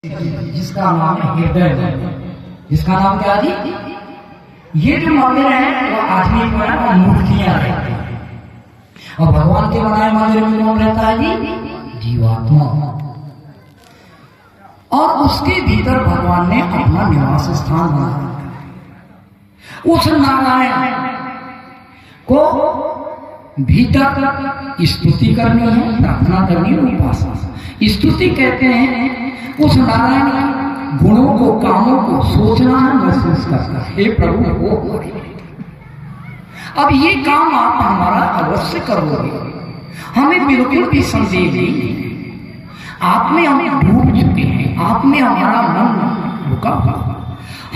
जिसका नाम है हृदय, जिसका नाम क्या जी? ये जो मंदिर है वो आदमी बनाए मूर्तियां रहती है, और भगवान के बनाए मंदिर में कौन रहता है जी? जीवात्मा। और उसके भीतर भगवान ने अपना निवास स्थान बनाया। उस नारायण को भीतर स्तुति करनी है, प्रार्थना करनी है, उपासना। स्तुति कहते हैं उस नारायण के गुणों को, कामों को सोचना है, महसूस करना है। हे प्रभु वो अब ये काम आप हमारा अवश्य करोगे, हमें बिल्कुल भी संदेह नहीं। आप में हम डूब चुके हैं, आप में हमारा मन रुका हुआ,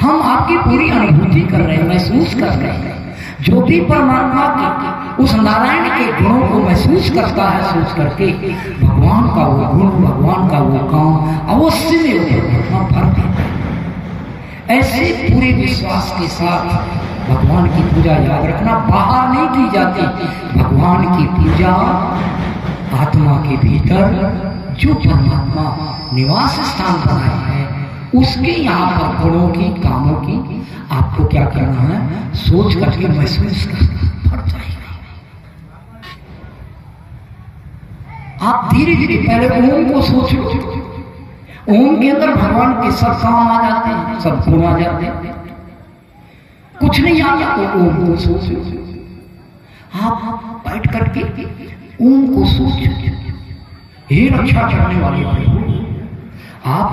हम आपकी पूरी अनुभूति कर रहे हैं, महसूस कर रहे हैं। जो भी परमात्मा के उस नारायण के गुणों को महसूस करता है, सोच करके भगवान का वो गुण, भगवान का वो काम अवश्य में वो परमात्मा भर देता है। ऐसे पूरे विश्वास के साथ भगवान की पूजा याद रखना, बाहर नहीं की जाती। भगवान की पूजा आत्मा के भीतर जो परमात्मा निवास स्थान बनाया है, उसके यहाँ पर गुणों की, कामों की आपको क्या करना है? सोच करके महसूस करना पड़ जाएगा। आप धीरे धीरे पहले ओम को सोचो। ओम के अंदर भगवान के सब काम आ जाते हैं, सब गुण आ जाते हैं। कुछ नहीं आता तो ओम को सोचो। आप बैठ करके ओम को सोचो। हे रक्षा करने वाले प्रभु, आप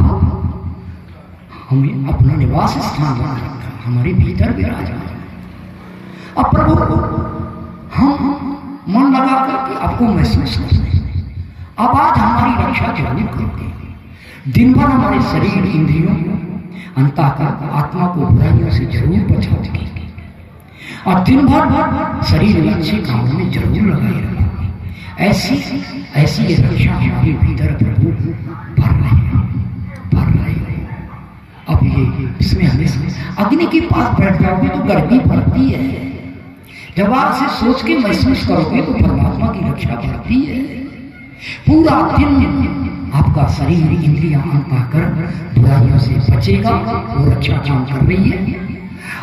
हमें अपना निवास स्थान बना रखा, हमारे भीतर विराजमान। अब प्रभु हम मन लगा करके आपको महसूस करते हैं। अब आज हमारी रक्षा जरूर करते। दिन भर हमारे शरीर, इंद्रियों, अंतःकरण, आत्मा को बुराइयों से जरूर बचाओगे, और दिन भर शरीर में अच्छे कामों में जरूर लगाए रखोगे। ऐसी ऐसी ये रक्षा हमारे भीतर प्रभु भर रहे हो। अब ये इसमें हमें अग्नि के पास बैठ जाओगे तो गर्मी बढ़ती है। जब आप इसे सोच के महसूस करोगे तो परमात्मा की रक्षा बढ़ती है। पूरा दिन आपका शरीर, इंद्रियां, अंतःकरण बुराइयों से बचेगा, वो रक्षा काम कर रही है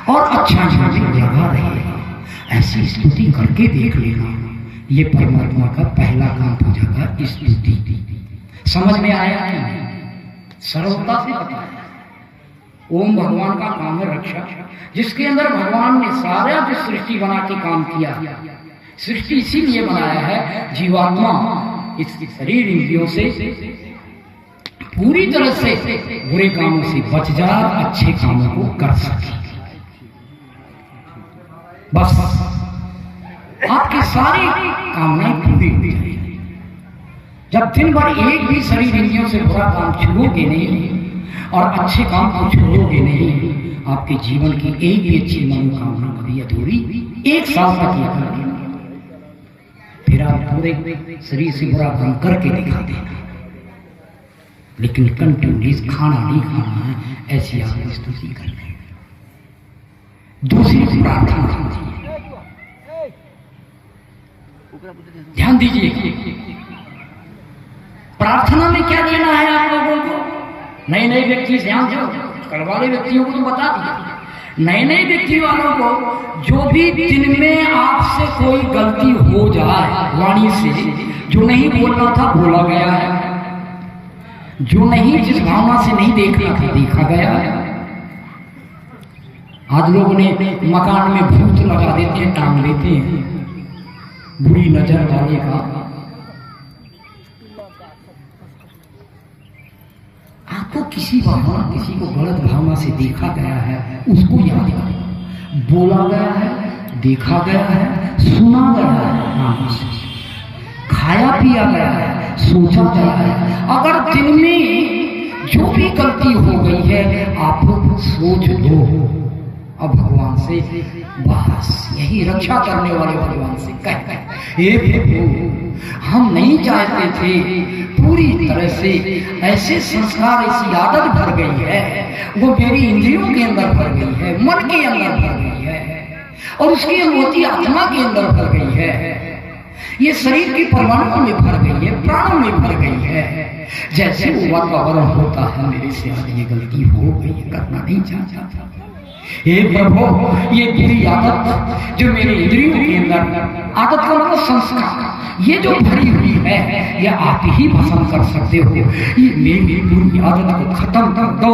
और अच्छा काम लगा रही है। ऐसी स्तुति करके देख लेना। ये परमात्मा का पहला काम पूजा का स्तुति। समझ में आया कि सरलता से बताया। ओम भगवान का काम है रक्षा, जिसके अंदर भगवान ने सारा जो सृष्टि बना के काम किया। सृष्टि इसीलिए बनाया है जीवात्मा इस शरीर इंद्रियों से पूरी तरह से बुरे कामों से बच जा, अच्छे कामों को कर सके। बस आपकी सारी कामनाएं पूरी हो जाएगी। जब दिन भर एक भी शरीर इंद्रियों से बुरा काम छोड़ोगे नहीं और अच्छे काम को छोड़ोगे नहीं, आपके जीवन की एक भी अच्छी मनोकामना कभी अधूरी 1 साल तक ये कर देना, फिर आप पूरे शरीर से बुरा काम करके दिखा देना। लेकिन कंटिन्यूस खाना नहीं खाना है, ऐसी आपकी स्तुति करनी है। दूसरी प्रार्थना ध्यान दीजिए। प्रार्थना में क्या देना है आप लोगों को? नए नए व्यक्ति ध्यान दो, कल वाले व्यक्तियों को तो बता दिया। नए नए व्यक्ति वालों को जो भी दिन में आपसे कोई गलती हो जाए वाणी से, जो नहीं बोलना था बोला गया है, जो नहीं, जिस भावना से नहीं देखना था देखा गया है। आज लोगों ने मकान में भूत लगा देते हैं, टांग लेते हैं, बुरी नजर वाले का। आपको किसी भावना, किसी को गलत भावना से देखा गया है, उसको याद करो। बोला गया है, देखा गया है, सुना गया है, नाम से खाया पिया गया है, सोचा गया है। अगर दिन में जो भी गलती हो गई है आप सोच लो, अब भगवान से बस यही रक्षा करने वाले भगवान से कहते हैं, हे प्रभु हम नहीं चाहते थे, पूरी तरह से ऐसे संस्कार, ऐसी आदत भर गई है, वो मेरी इंद्रियों के अंदर भर गई है, मन के अंदर भर गई है, और उसकी अनुभूति आत्मा के अंदर भर गई है। ये शरीर की परमाणुओं में भर गई है, प्राणों में भर गई है। जैसे वो वातावरण होता है, मेरे से आज ये गलती हो गई, करना नहीं चाहता। हे प्रभु, ये बुरी आदत जो मेरे इंद्रियों के अंदर, आदत का मतलब संस्कार, ये जो भरी हुई है, ये आप ही भस्म कर सकते हो। ये मेरी बुरी आदत को खत्म कर दो,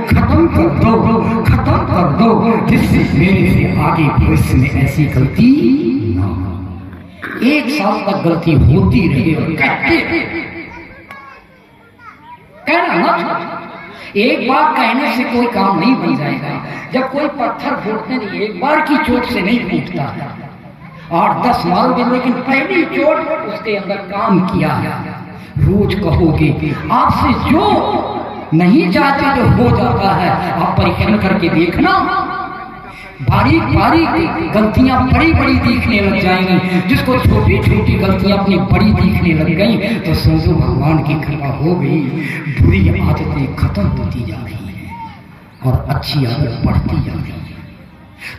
खत्म कर दो, खत्म कर दो, जिससे मेरे से आगे भविष्य में ऐसी गलती ना हो। 1 साल तक गलती होती रही और कहना मत। एक बार कहने से कोई काम नहीं बन जाएगा। जब कोई पत्थर फोड़ते नहीं, एक बार की चोट से नहीं फूटता, 8-10 मार दे, लेकिन पहली चोट उसके अंदर काम किया है। रोज कहोगे, आपसे जो नहीं चाहते जो हो जाता है, आप परीक्षण करके देखना, बारीक बारीक गलतियां बड़ी बड़ी दिखने लग जाएंगी। जिसको छोटी छोटी गलतियां अपनी बड़ी दिखने लग गई, तो समझो भगवान की कृपा हो गई। बुरी आदतें खत्म होती जा रही हैं और अच्छी आदत बढ़ती जा रही है।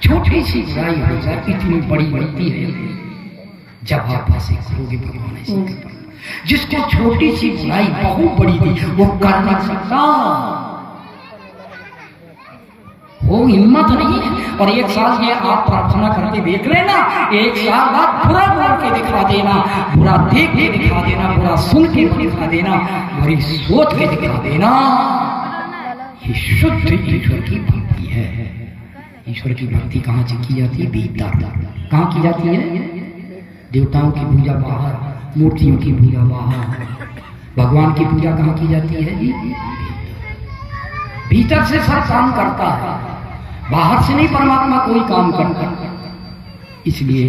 छोटी सी बुराई हो जाए, इतनी बड़ी बनती है। जब आप ऐसे करोगे, भगवान ऐसे करेगा। जिसको छोटी सी बुराई बहुत बड़ी दी, वो कर नहीं सकता, वो हिम्मत नहीं है। और 1 साल ये आप प्रार्थना करके देख लेना, 1 साल बाद बुरा बोल के दिखा देना, बुरा देख के दिखा देना, बुरा सुन के दिखा देना, बुरी सोच के दिखा देना। ये शुद्ध ईश्वर की भक्ति है। ईश्वर की भक्ति कहाँ से की जाती है? भीतर। कहाँ की जाती है? देवताओं की पूजा बाहर, मूर्तियों की पूजा बाहर, भगवान की पूजा कहाँ की जाती है? भीतर से सब काम करता है, बाहर से नहीं परमात्मा कोई काम करता। इसलिए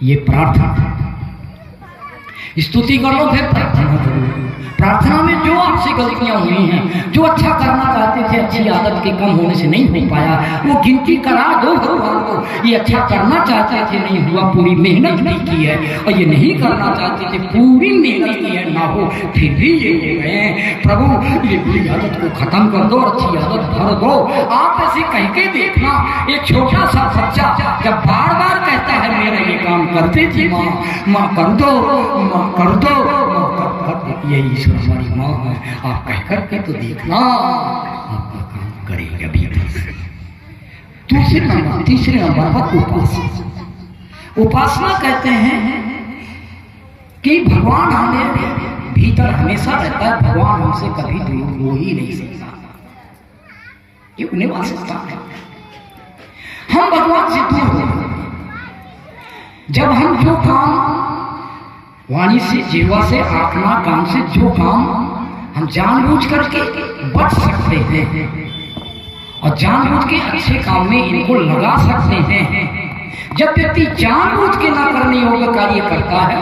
ये प्रार्थना, स्तुति कर लो, फिर प्रार्थना करो। प्रार्थना में जो आपसे गलतियां हुई हैं, जो अच्छा करना चाहते थे, अच्छी आदत के कम होने से नहीं हो पाया, वो गिनती करा दो भगवान को। ये अच्छा करना चाहते थे, नहीं हुआ, पूरी मेहनत नहीं की है, और ये नहीं करना चाहते थे, पूरी मेहनत की है, ना हो, फिर भी ये ले गए। प्रभु, ये बुरी आदत को खत्म कर दो, अच्छी आदत भर दो। आप ऐसे कह के देखना, एक छोटा सा बच्चा जब बार बार कहता है, मेरा ये काम करते थे माँ, माँ कर दो, माँ कर दो, ये ईश्वर हमारी माँ है, आप कह करके तो देखना, आपका काम करेगा भीतर से। तीसरे नंबर पर उपासना। उपासना कहते हैं कि भगवान हमें भीतर हमेशा रहता है, भगवान हमसे कभी दूर हो ही नहीं सकता, ये उन्हें वास्तव है। हम भगवान से दूर हो, जब हम जो काम वाणी से, जीवा से, आत्मा, काम से जो काम हम जानबूझ करके बच सकते हैं और जानबूझ के अच्छे काम में इनको लगा सकते हैं। जब व्यक्ति जानबूझ के ना करने योग्य कार्य करता है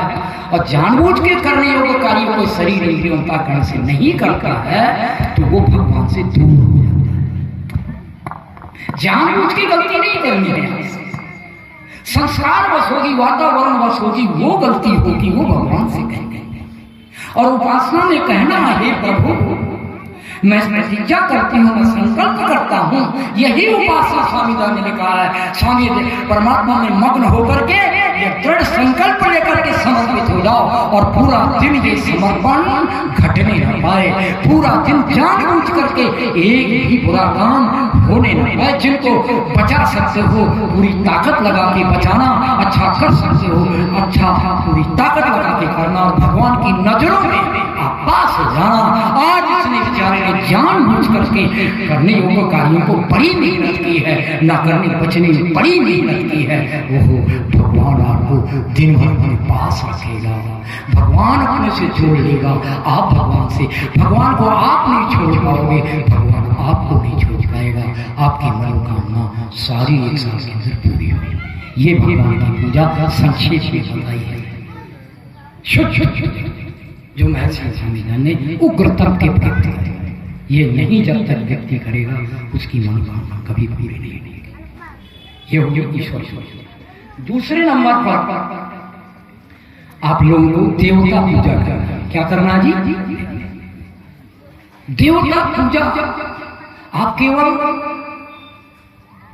और जानबूझ के करने योग्य कार्य को शरीर इंद्रियों का कर्ण से नहीं करता है, तो वो भगवान से दूर हो जाता है। जानबूझ की गलती नहीं करनी है, संस्कार बस होगी, वातावरण बस होगी, वो गलती होगी, वो भगवान से कहेंगे। और उपासना में कहना है, प्रभु मैं प्रतिज्ञा करती हूँ, मैं संकल्प करता हूँ, यही उपासना स्वामी ने लिखा है। स्वामी परमात्मा में मग्न होकर के ये दृढ़ संकल्प लेकर के समर्पित हो जाओ और पूरा दिन ये समर्पण घटने न पाए, पूरा दिन जानबूझ करके एक भी बुरा काम होने न पाए। जिनको बचा सकते हो पूरी ताकत लगा के बचाना, अच्छा कर सकते हो अच्छा पूरी ताकत लगा के करना, और भगवान की नजरों में आप पास हो जाना। आज इसने बेचारे ने जानबूझ करके करने योग्य कार्यों को बड़ी मेहनत की है, न करने बचने में बड़ी मेहनत की है, वो भगवान आपको दिन भर अपने पास रखेगा, भगवान अपने से जोड़ लेगा। आप भगवान से, भगवान को आप नहीं छोड़ पाओगे, भगवान आपको नहीं छोड़ पाएगा। आपकी मनोकामना सारी एक साल के अंदर पूरी होगी। ये भगवान की पूजा संक्षेप में बताई है। जो महर्षि स्वामी ने उग्र तप के प्राप्त करे, ये नहीं जब तक व्यक्ति करेगा उसकी मनोकामना कभी पूरी नहीं होगी। ये हो ईश्वर। दूसरे नंबर पर आप लोगों को देवता पूजा करना। क्या करना जी? देवता पूजा। आप केवल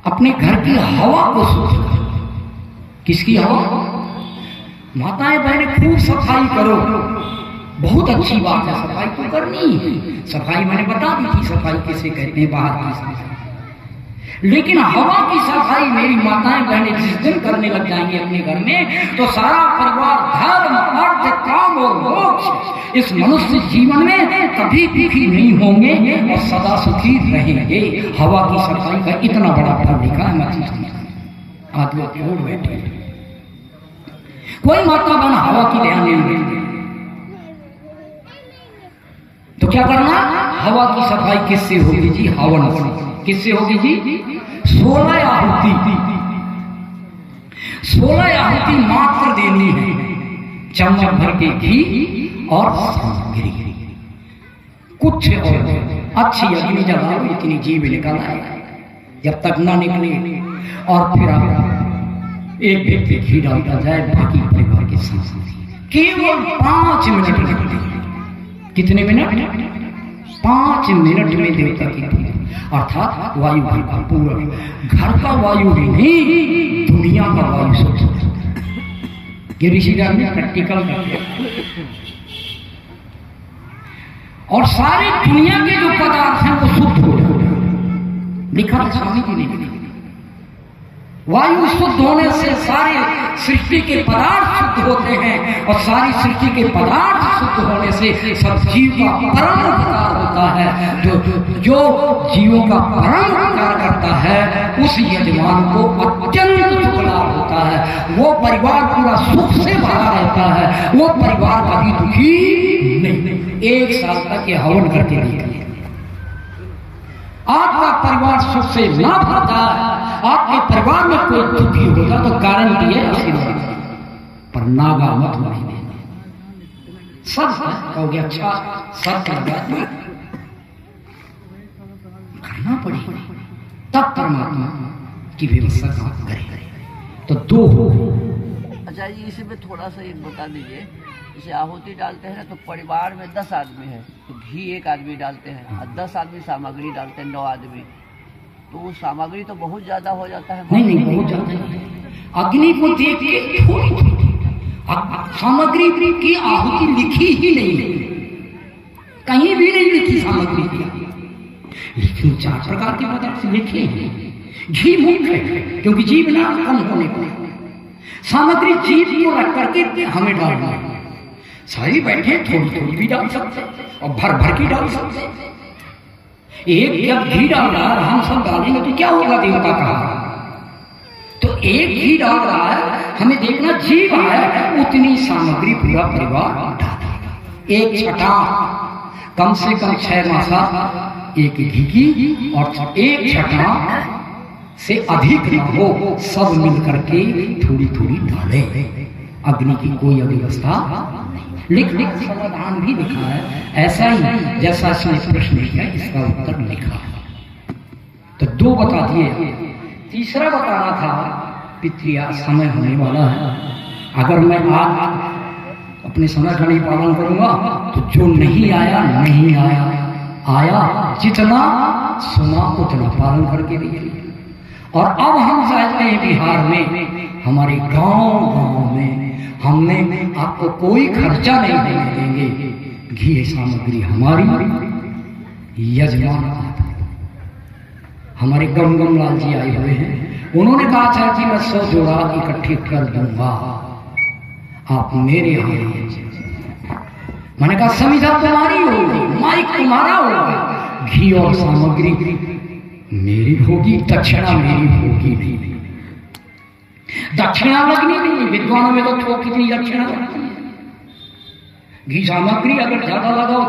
अपने घर की हवा को सोचना। किसकी हवा? माताएं बहनें खूब सफाई करो, बहुत अच्छी बात है, सफाई तो करनी है। सफाई मैंने बता दी थी, सफाई किसे कहते हैं, बाहर की सफाई। लेकिन हवा की सफाई मेरी माताएं बहनें जिस दिन करने लग जाएंगे अपने घर में, तो सारा परिवार धर्म अर्थ काम और मोक्ष इस मनुष्य जीवन में कभी दुखी नहीं होंगे और सदा सुखी रहेंगे। हवा की सफाई का इतना बड़ा फल लिखा है। आज लोग छोड़ बैठे, कोई माता बहन हवा की ध्यान नहीं देती। तो क्या करना, हवा की सफाई किससे होगी जी? हवन से। किससे होगी जी? 16 आहुति, 16 आहुति मात्र देनी है, चम्मच भर के घी और सामग्री, कुछ और अच्छी अग्नि जलाओ, इतनी जीव निकल आए, जब तक ना निकले। और फिर आप एक व्यक्ति घी डालता जाए, बाकी परिवार के साथ केवल 5 मिनट लगते हैं। कितने मिनट? 5 मिनट में देवता की पूजा, अर्थात वायु का पूरा, घर का वायु ही नहीं, दुनिया का वायु शुद्ध। ये ऋषिगण ने प्रैक्टिकल कर, और सारी दुनिया के जो पदार्थ हैं वो शुद्ध हो जाते, लिखा स्वामी जी ने। वायु शुद्ध होने से सारे सृष्टि के पदार्थ शुद्ध होते हैं, और सारी सृष्टि के पदार्थ शुद्ध होने से सब जीव का परम उपकार होता है। जो जीवों का परम उपकार करता है उस यजमान को अत्यंत सुख लाभ होता है। वो परिवार पूरा सुख से भरा रहता है, वो परिवार कभी दुखी नहीं। 1 साल तक ये हवन करके देखिए, आपका परिवार सुख से ना भरता, आपके परिवार में कोई दुखी होगा तो गारंटी है आशीर्वाद, पर नागा मत नहीं देना। सब कहोगे अच्छा सब करना पड़ेगा, तब परमात्मा की व्यवस्था काम करे। तो 2 हो। अच्छा जी, इसी में थोड़ा सा एक बता दीजिए, जैसे आहुति डालते हैं तो परिवार में 10 आदमी है तो घी 1 आदमी डालते हैं, और 10 आदमी सामग्री डालते हैं, 9 आदमी, तो वो सामग्री तो बहुत ज्यादा हो जाता है। नहीं नहीं, बहुत ज्यादा। अग्नि को देख के सामग्री की आहुति लिखी ही नहीं, कहीं भी नहीं लिखी सामग्री की, लेकिन 4 प्रकार के पदार्थ लिखे हैं। घी मुख्य है क्योंकि जीव ना कम होने को, सामग्री जीव को रख करके हमें डालना है। सारी बैठे थोड़ी थोड़ी भी डाल सकते और भर भर की डाल सकते। एक जब घी डाल रहा है, हम सब डालेंगे तो क्या होगा देवता का? तो एक घी डाल रहा है, हमें देखना जीव है उतनी सामग्री पूरा परिवार डालेगा। 1 छटा कम से कम 6 मासा 1 घी की, और 1 छटा से अधिक न हो, सब मिल करके थोड़ी थोड़ी डाले। अग्नि की कोई अव्यवस्था लिख समाधान भी लिखा है, ऐसा ही जैसा इसमें प्रश्न लिखा है इसका उत्तर लिखा है। तो 2 बता दिए, तीसरा बताना था पितृया समय होने वाला है। अगर मैं आज अपने समय का नहीं पालन करूंगा तो जो नहीं आया नहीं आया, आया जितना सुना उतना पालन करके देखिए। और अब हम चाहते हैं बिहार में, हमारे गांव में हमने आपको कोई खर्चा नहीं देने देंगे। घी सामग्री हमारी, यजमान हमारे गम लाल जी आए हुए हैं, उन्होंने कहा था कि मैं 100 जोड़ा इकट्ठे कर दूंगा, आप मेरे यहाँ। मैंने कहा समिधा तुम्हारी होगी, माइक तुम्हारा होगा, घी और सामग्री मेरी होगी, दक्षिणा मेरी होगी नहीं। दक्षिणा लगनी नहीं, विद्वानों में तो थोक कितनी दक्षिणा लगती है। घी सामग्री अगर ज्यादा लगाओ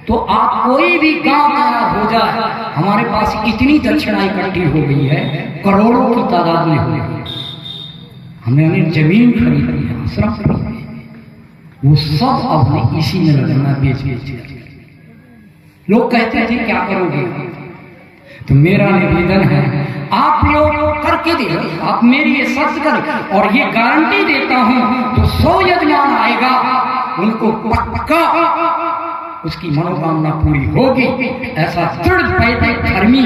तो आप कोई भी गांव तैयार हो जाए, हमारे पास इतनी दक्षिणा इकट्ठी हो गई है, करोड़ों की तादाद में हो गई। हमने जमीन खरीदी है, आश्रम खरीदी है, वो सब अब इसी में लगना बेच बेच। लोग कहते थे क्या करोगे, तो मेरा निवेदन है आप लोग करके दे, आप मेरी ये शर्त करें और ये गारंटी देता हूं तो 100 यजमान आएगा, उनको पक्का उसकी मनोकामना पूरी होगी। ऐसा दृढ़ पैदे धर्मी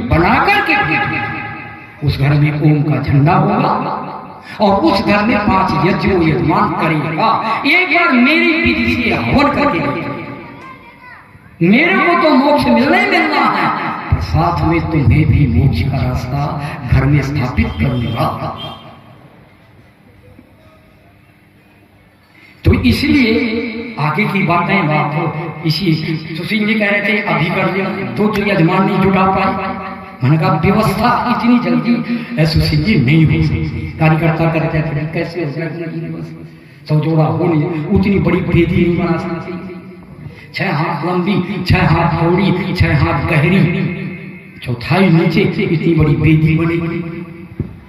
बना करके उस घर में ओम का झंडा होगा, और उस घर में 5 यज्ञ वो यजमान करेगा। एक बार मेरी विधि से हवन करके देखिए, मेरे को तो मोक्ष मिलना ही मिलना है, साथ में तुम्हें भी मोक्ष का रास्ता घर में स्थापित करूंगा। तो इसलिए आगे की बातें बात हो, इसी सुशील जी कह रहे थे अभी कर लिया, तो यजमान नहीं जुटा पाए। मैंने कहा व्यवस्था इतनी जल्दी सुशील जी नहीं हो सकती, कार्यकर्ता करते थे कैसे हो जाएगी, 100 जोड़ा हो नहीं, उतनी बड़ी वेदी नहीं बना सकती, 6 हाथ लंबी, 6 हाथ चौड़ी, 6 हाथ गहरी, चौथाई नीचे, इतनी बड़ी वेदी बनेगी।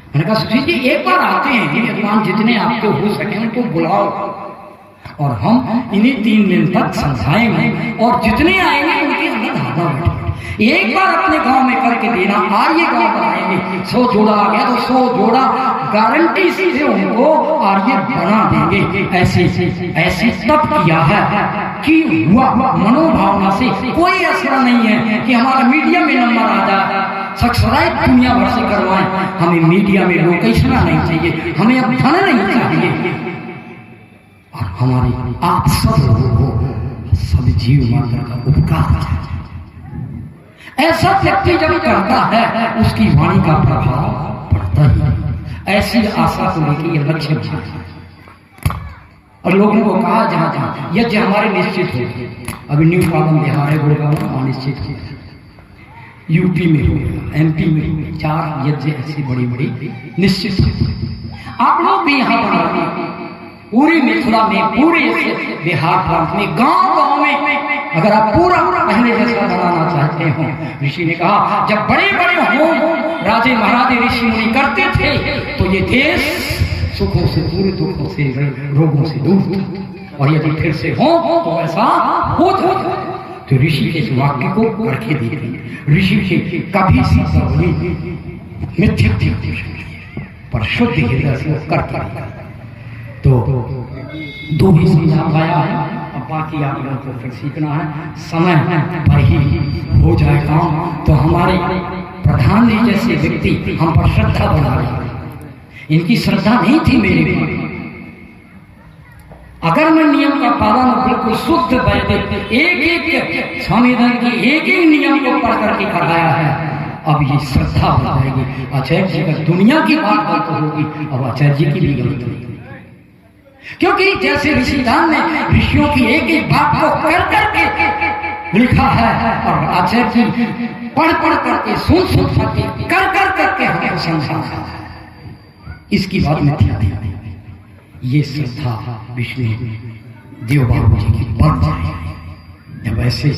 मैंने कहा सुशील जी एक बार आते हैं, यजमान जितने आपके हो सके उनको बुलाओ और हम इन्हें 3 दिन तक समझाएंगे और जितने आएंगे उनके अंदर धागा बैठे। एक बार अपने गांव में करके देना, आर्य गांव बनाएंगे, 100 जोड़ा आ गया तो 100 जोड़ा गारंटी से उनको आर्य बना देंगे। ऐसे तब किया है कि हुआ मनोभावना से कोई असर नहीं है कि हमारा मीडिया में नंबर आ जाए, सब्सक्राइब दुनिया भर से करवाएं, हमें मीडिया में लोकेशन नहीं चाहिए, हमें अब धन नहीं चाहिए, और हमारे आप सब लोगों को सब जीव मात्र का उपकार चाहिए। ऐसा व्यक्ति जब करता है उसकी वाणी का प्रभाव पड़ता ही। ऐसी आशा को लेकर यह लक्ष्य और लोगों को कहा जहां जहां यज्ञ हमारे निश्चित हो, अभी न्यू पालम बिहार है, गुड़गांव निश्चित हो, यूपी में होगा, एमपी में होगा, 4 यज्ञ ऐसी बड़ी बड़ी निश्चित हो। आप लोग भी यहाँ बनाते, पूरी मिथिला में, पूरे बिहार प्रांत में, गांव गांव में अगर आप पूरा पहले जैसा बनाना चाहते हो। ऋषि ने कहा जब बड़े बड़े होम राजे महाराजे ऋषि मुनि करते थे तो ये देश सुखों से दूर, दुखों से, रोगों से दूर था, और यदि फिर से हो तो ऐसा हो जाए। तो ऋषि के इस वाक्य को करके देखिए, ऋषि के कभी मिथ्या पर शुद्ध हृदय से करके तो 2 ही समझा पाया है, अब बाकी आप लोगों को फिर सीखना है, समय पर ही हो जाए काम। तो हमारे प्रधान जी जैसे व्यक्ति हम पर श्रद्धा बढ़ा रहे, इनकी श्रद्धा नहीं थी मेरे पर। अगर मैं नियम का पालन बिल्कुल शुद्ध वैदिक एक संविधान की एक नियम को पढ़ करके कराया है, अब ये श्रद्धा हो जाएगी। आचार्य जी का दुनिया की बात गलत होगी, अब आचार्य जी की भी गलत होगी, क्योंकि जैसे ऋषिदान ने ऋषियों की एक बात को कर करके लिखा है, और आचार्य जी पढ़ करके, सुन करके, कर करके हमको समझा, इसकी बात में ध्यान दें। ये श्रद्धा विष्णु देव बाबू जी की बढ़ जाएगी। जब ऐसे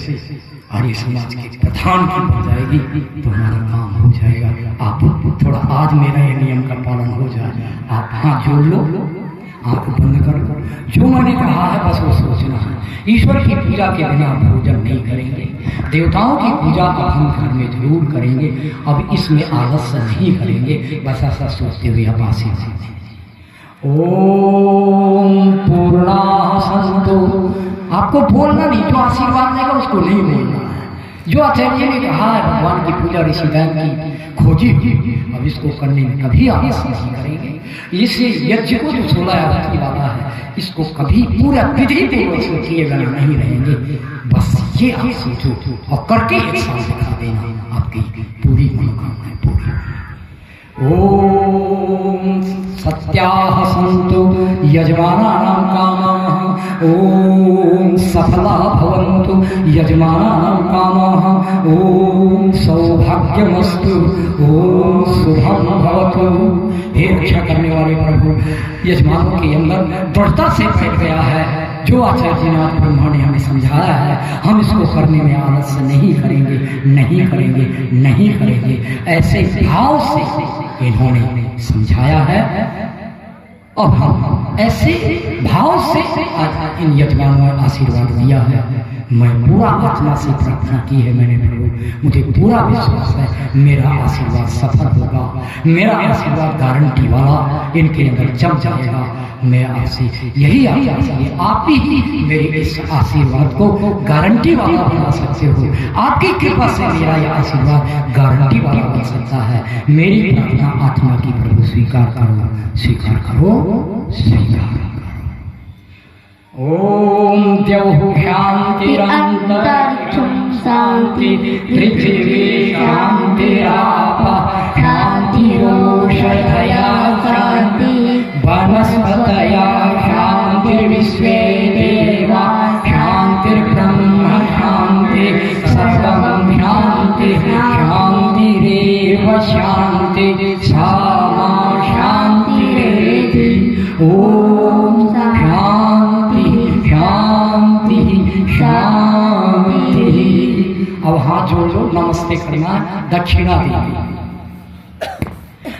आर्य समाज के प्रधान की बढ़ जाएगी तो हमारा काम हो जाएगा। आप थोड़ा आज मेरा ये नियम का पालन हो जाए, आप हाथ जोड़ लो, आंख बंद कर, जो मैंने कहा है बस वो सोचना है। ईश्वर की पूजा के बिना भोजन नहीं करेंगे, देवताओं की पूजा अब हम घर में जरूर करेंगे, अब इसमें आलस्य नहीं करेंगे, बस ऐसा सोचते हुए आप आशीष। ओम पूर्णासंतो, आपको बोलना नहीं, जो आशीर्वाद देगा उसको नहीं बोलना है। जो आचार्य ने कहा है भगवान की पूजा ऋषिदान की खोजी, अब इसको करने में कभी आलस्य नहीं करेंगे। इसे यज्ञ को जो 16 आदत की बात है, इसको कभी पूरा विधि पूर्वक से किए बिना नहीं रहेंगे। बस ये आप सोचो और करके एक साल दिखा देना, आपकी पूरी मनोकामनाएं पूरी। ओम सत्याः सन्तु यजमानानां कामाः, ओम सफला भवन्तु यजमानानां कामाः, ओम सौभाग्यमस्तु, ओम शुभम भवतु। हे रक्षा करने वाले प्रभु, यजमानों के अंदर दृढ़ता से बैठ गया है जो आचार्य जी नाथ ब्रह्मा ने हमें समझाया है, हम इसको करने में आलस्य नहीं करेंगे, नहीं करेंगे, नहीं करेंगे। ऐसे भाव से इन्होंने समझाया है। और हम ऐसे भाव से आज इन यजमानों ने आशीर्वाद दिया है। मैं पूरा आत्मा से प्रार्थना की है मैंने प्रभु, मुझे पूरा विश्वास है मेरा आशीर्वाद सफल होगा, मेरा आशीर्वाद गारंटी वाला इनके अंदर जम जाएगा। मैं आपसे यही आशा है, आप ही मेरे इस आशीर्वाद को गारंटी वाला बना सकते हो। आपकी कृपा से मेरा यह आशीर्वाद गारंटी वाला बन सकता है। मेरी प्रार्थना आत्मा की प्रभु स्वीकार करो, स्वीकार करो, स्वीकार करो। ओम द्यौः शान्तिरन्तरिक्षं शान्ति, पृथिवी शान्तिरापः शान्तिरोषधयः शान्ति, वनस्पतयः शान्तिर्विश्वे देवा शान्तिर्ब्रह्म शान्ति, सर्वं शान्ति शान्तिरेव शान्ति, सा मा शान्तिरेधि। ओम शांति शांति शांति। अब हाथ जोड़ लो, नमस्ते करना, दक्षिणा देगी।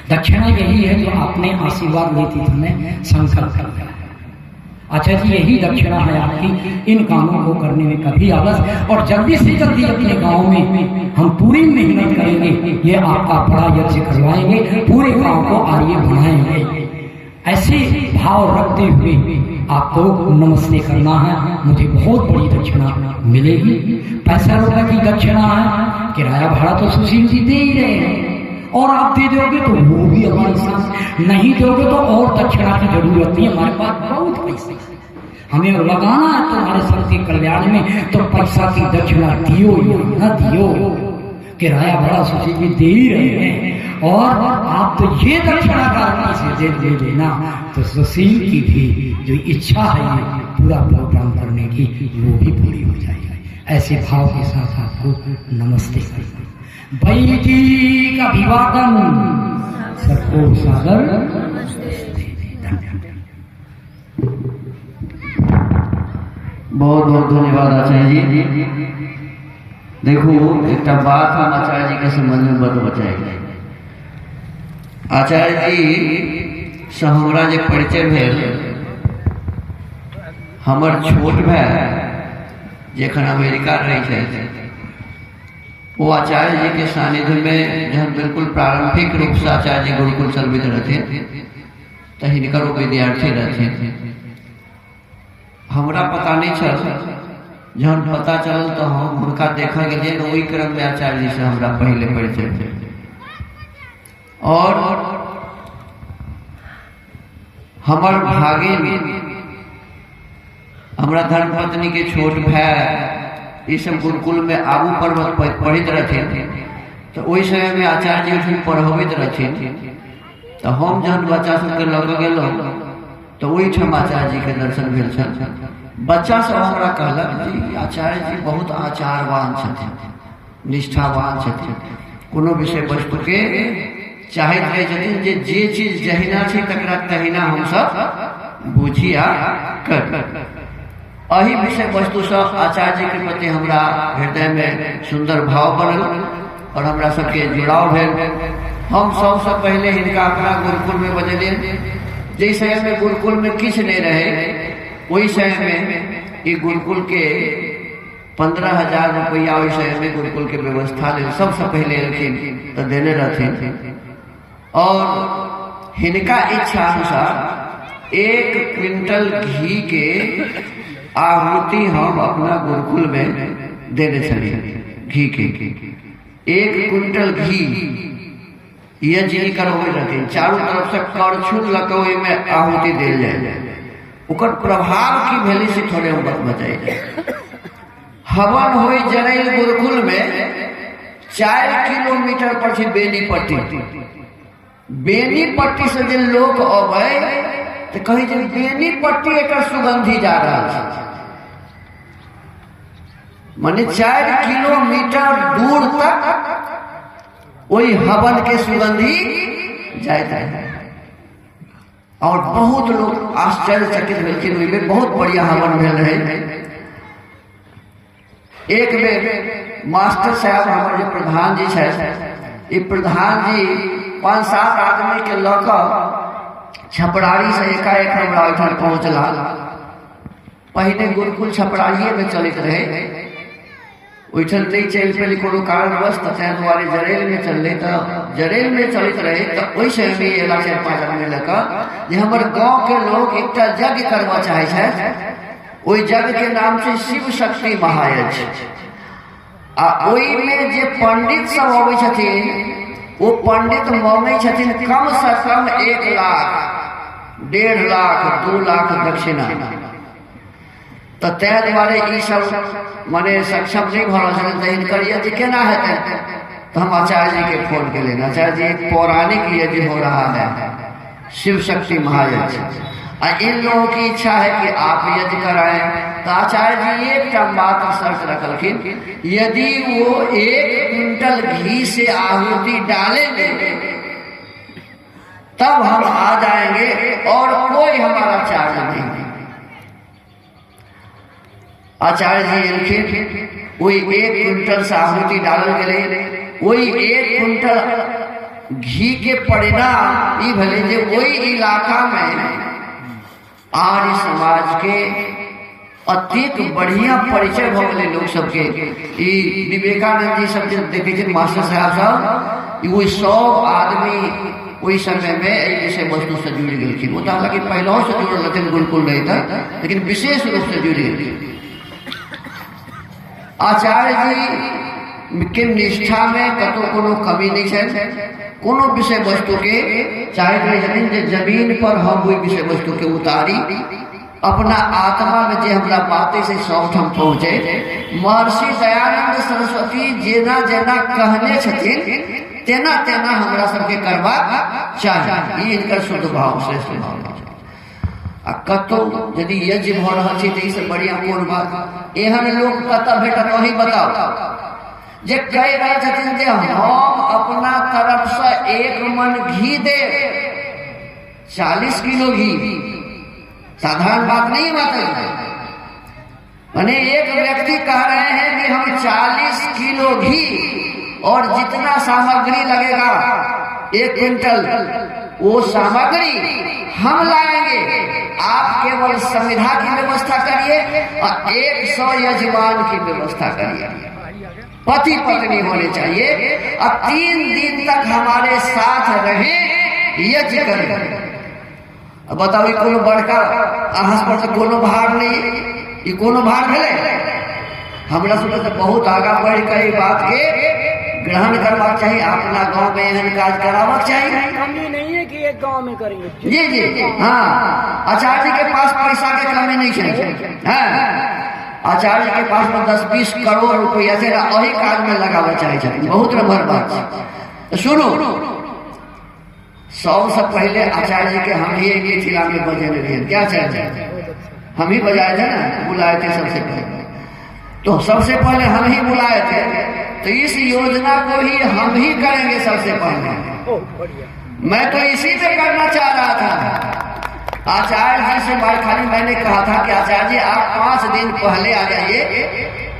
दक्षिणा यही है जो आपने आशीर्वाद लेते समय संकल्प किया। अच्छा जी, यही दक्षिणा है आपकी। इन कामों को करने में कभी आलस, और जल्दी से जल्दी अपने गांव में हम पूरी मेहनत करेंगे, ये आपका बड़ा यज्ञ करवाएंगे, पूरे गांव को आर्य बनाएंगे। ऐसे भाव रखते हुए आपको नमस्ते करना है। मुझे बहुत बड़ी दक्षिणा मिलेगी। पैसा रुपए की दक्षिणा है, किराया भाड़ा तो सुशील जी दे ही रहे हैं, और आप दे दोगे तो वो भी हमारे साथ, नहीं दोगे तो और दक्षिणा की जरूरत नहीं। हमारे पास बहुत पैसे, हमें लगाना है तुम्हारे सबके कल्याण में, तो पैसा की दक्षिणा दियो या न दियो, किराया भाड़ा सुशील जी दे ही रहे हैं, और आप तो ये दक्षिणा गारंटी से दे देना, तो सुशील की भी जो इच्छा है ये पूरा प्रोग्राम करने की, वो भी पूरी हो जाएगी। ऐसे भाव के साथ आपको नमस्ते करना। वैदिक अभिवादन, सबको सादर बहुत बहुत धन्यवाद आचार्य जी। देखो एक बात हम आचार्य जी के संबंध में बताएंगे। आचार्य जी से हमरा जे परिचय भेल, हमर छोट भाई जखन अमेरिका रहे थे, वो आचार्य जी के सानिध्य में जब बिल्कुल प्रारंभिक रूप से आचार्य जी गुरुकुल चलवित रहते, तो हिनकर विद्यार्थी रहते। हमरा पता नहीं चल, जब पता चल तो हम उनका देखा गए, तो वही क्रम में आचार्य जी से हमरा पहले परिचय थे। और हमार भागे में हमारा धर्मपत्नी के छोट भाई ये सब गुरुकुल में आगू पर्वत पढ़ित रहते, तो वही समय में आचार्य जी पढ़बित रहते। तो हम जब बच्चा सबके लग गए, तो वही ठम आचार्य जी के दर्शन भेल। बच्चा सब हमरा कहलक जी आचार्य जी बहुत आचारवान छथिन, निष्ठावान छथिन, कोनो विषय वस्तु के चाहत रहे छथिन जे चीज जहिना छै तकरा तहिना हम सब बुझिया कर। अही विषय वस्तु सब आचार्य जी के प्रति हमरा हृदय में सुंदर भाव बनल, और हमरा सबके जुड़ाव भेल। हम सबसे पहले हिनका अपना गुरुकुल में बजेलिए। जिस समय में गुरुकुल में किछ नहीं रहे, वही समय में ये गुरुकुल के 15,000 रुपया वही समय में गुरुकुल के व्यवस्था ले सबसे पहले तो देने रहते। और हिनका इच्छा अनुसार 1 क्विंटल घी के आहुति हम अपना गुरुकुल में देने चले। घी के 1 क्विंटल घी ये जी करवे रहते, चारों तरफ से करछुल लकवे में आहुति दिल जाए। उकर प्रभाव की भेली से थोड़े हम बताई जाए। हवन होई जरैल गुरुकुल में 4 किलोमीटर पर थी बेनीपट्टी। बेनीपट्टी से जो लोग अबे तो कही जे बेनीपट्टी एक सुगंधी जा रहा है, माने 4 किलोमीटर दूर तक वही हवन के सुगंधी जाता है। और बहुत लोग आश्चर्यचकित भेलखिन, में बहुत बढ़िया हवन भेल रहे। एक बेर मास्टर साहब हमारे जो प्रधान जी है, ये प्रधान जी 5-7 आदमी के लक छपरारी से एकाएक हमरा ओहिठाम पहुँचला। पहले गुरुकुल छपरारिए में चलते रहे, ओहिठाम नहीं चल पे कोनो कारणवश तै दुआरे जरेल में चलले, तो जरेल में चलते रहे। तो ओहि समय में एला 4-5 आदमी लगा जे हमर गाँव के लोग एक यज्ञ करवा चाहे छे। ओहि यज्ञ के नाम से शिव शक्ति महायज्ञ। आ ओहि में जे पंडित सब अबै छथिन, वो पंडित मांगे छथिन कम से कम 1 लाख, 1.5 लाख, 2 लाख दक्षिणा। तो तै दुआरे ई सब माने सक्षम नहीं भऽ रहल छथिन। तऽ हिनकर यज्ञ केना हेतै? तो हम आचार्य जी के फोन के लेना, आचार्य जी एक पौराणिक यज्ञ हो रहा है, शिव शक्ति महायज्ञ। इन लोगों की इच्छा है कि आप यज्ञ कराएं। तो आचार्य जी एक मात्र शर्त रखलखिन, यदि वो 1 क्विंटल घी से आहुति डालेंगे तब हम आ जाएंगे और कोई हमारा चार्ज नहीं। आचार्य जी इनके वही 1 क्विंटल से आहुति डालल गए। वही 1 क्विंटल घी के परिणाम ये भले जे वही इलाका में आर्य समाज के अत्यंत बढ़िया परिचय हो गए लोग सबके। विवेकानंद जी सब देखे मास्टर साहब सब वही 100 आदमी वही समय में एक विषय वस्तु से जुड़ गई। वो तो हालांकि पहले से जुड़ रहे गुरुकुल नहीं था, लेकिन विशेष रूप से जुड़ गई। आचार्य जी के निष्ठा में कतो कोनो कमी नहीं है। कोनो विषय वस्तु के चाहे जमीन पर हम वही विषय वस्तु के उतारी अपना आत्मा में जे हमरा बातें से सौठ हम पहुँचे। महर्षि दयानंद सरस्वती जेना जेना कहने छथिन तेना तेना हमरा सबके करवा चाहिए। ये इनकर शुद्ध भाव श्रेष्ठ भाव। आ कतो यदि यज्ञ भ रहा है तो इससे बढ़िया कोन बात? एहन लोग कतऽ भेटत वही बताओ जे कह रहे छथिन जे हम अपना तरफ से 1 मन घी दे, 40 किलो घी साधारण बात नहीं है। मैंने एक व्यक्ति कह रहे हैं कि हम 40 किलो घी और जितना सामग्री लगेगा 1 क्विंटल वो सामग्री हम लाएंगे। आप केवल संविधा की व्यवस्था करिए और 100 यजमान की व्यवस्था करिए। पति पत्नी होने चाहिए और 3 दिन तक हमारे साथ रहे, यज्ञ करें। अब बताओ कोनो बड़का अहाँ पर तो कोनो भार नहीं, ये कोनो भार भेले? हमरा सब तो बहुत आगा बढ़ के बात के ग्रहण करवाक चाहिए। अपना गांव में एहन काज करावक चाहिए। कमी नहीं है कि एक गांव में करेंगे। जी जी हाँ, आचार्य जी के पास पैसा के कमी नहीं है। आचार्य के पास में 10-20 करोड़ रुपया से वही काज में लगावा चाहिए। बहुत नंबर बात सुनो। 100 से पहले आचार्य जी के हम ही एक जिला में बजे रहे। क्या चाहिए? हम ही बजाए थे ना, बुलाए थे सबसे पहले। तो सबसे पहले हम ही बुलाए थे, तो इस योजना को ही हम ही करेंगे सबसे पहले। मैं तो इसी पे करना चाह रहा था। आचार्य जी से बात खाली मैंने कहा था कि आचार्य जी आप 5 दिन पहले आ जाइए,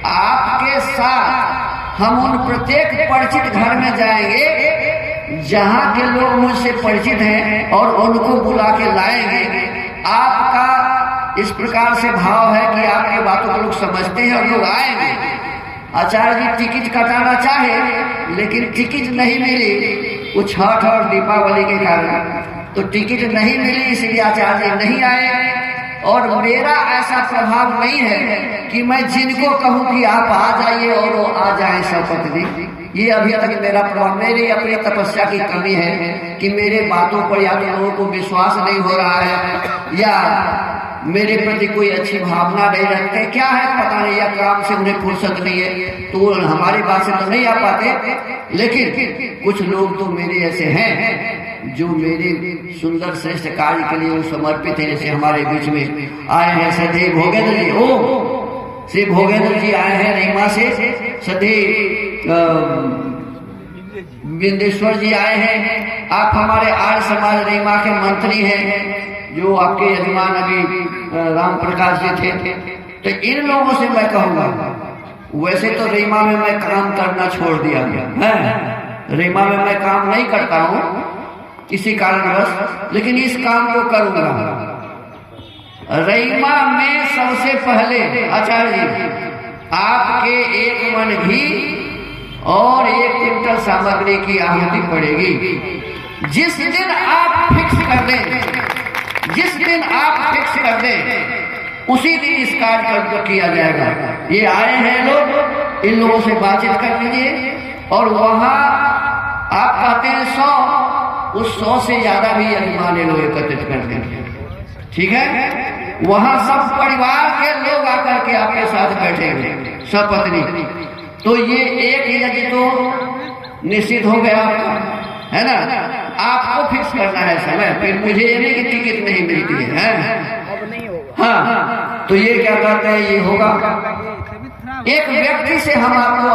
आपके साथ हम उन प्रत्येक परिचित घर में जाएंगे जहाँ के लोग मुझसे परिचित हैं और उनको बुला के लाएंगे। आपका इस प्रकार से भाव है कि आपकी बातों को लोग समझते हैं और लोग आएंगे। आचार्य जी टिकट कटाना चाहे लेकिन टिकट नहीं मिली, वो छठ और दीपावली के कारण तो टिकट नहीं मिली, इसलिए आचार्य जी नहीं आए। और मेरा ऐसा प्रभाव नहीं है कि मैं जिनको कहूँ कि आप आ जाइए और वो आ जाए सपत्नी। ये अभी तक मेरा प्रभाव, मेरी अपनी तपस्या की कमी है कि मेरे बातों पर या तो लोगों को विश्वास नहीं हो रहा है या मेरे प्रति कोई अच्छी भावना नहीं रखते। क्या है पता नहीं, या काम से उन्हें फुर्सत नहीं है तो हमारी बात से तो नहीं आ पाते। लेकिन कुछ लोग तो मेरे ऐसे हैं जो मेरे सुंदर श्रेष्ठ कार्य के लिए वो समर्पित है। जैसे हमारे बीच में आए हैं सधे भोगेंद्र जी, ओ श्री भोगेंद्र जी आए हैं रीमा से, सधे बिंदेश्वर जी आए हैं। आप हमारे आर्य समाज रीमा के मंत्री हैं, जो आपके यजमान अभी राम प्रकाश जी थे। तो इन लोगों से मैं कहूँगा, वैसे तो रीमा में मैं काम करना छोड़ दिया है, रीमा में मैं काम नहीं करता हूँ, किसी कारणवश, लेकिन इस काम को करूंगा। रईमा में सबसे पहले आचार्य जी आपके 1 मन घी और 1 क्विंटल सामग्री की आहुति पड़ेगी। जिस दिन आप फिक्स कर दें, जिस दिन आप फिक्स कर दें, उसी दिन इस कार्य को किया जाएगा। ये आए हैं लोग, इन लोगों से बातचीत कर लीजिए। और वहां आप कहते हैं 100, उस 100 से ज्यादा भी यजमान लोग एकत्रित कर देंगे, ठीक है। वहां सब परिवार के लोग आकर के आपके साथ बैठेंगे, सपत्नी। तो ये एक यज्ञ तो निश्चित हो गया आपका, है ना। आपको फिक्स करना है समय, फिर मुझे ये नहीं कि टिकट नहीं मिलती है, अब नहीं होगा। हाँ। तो ये क्या कहते हैं, ये होगा। एक व्यक्ति से हम आपको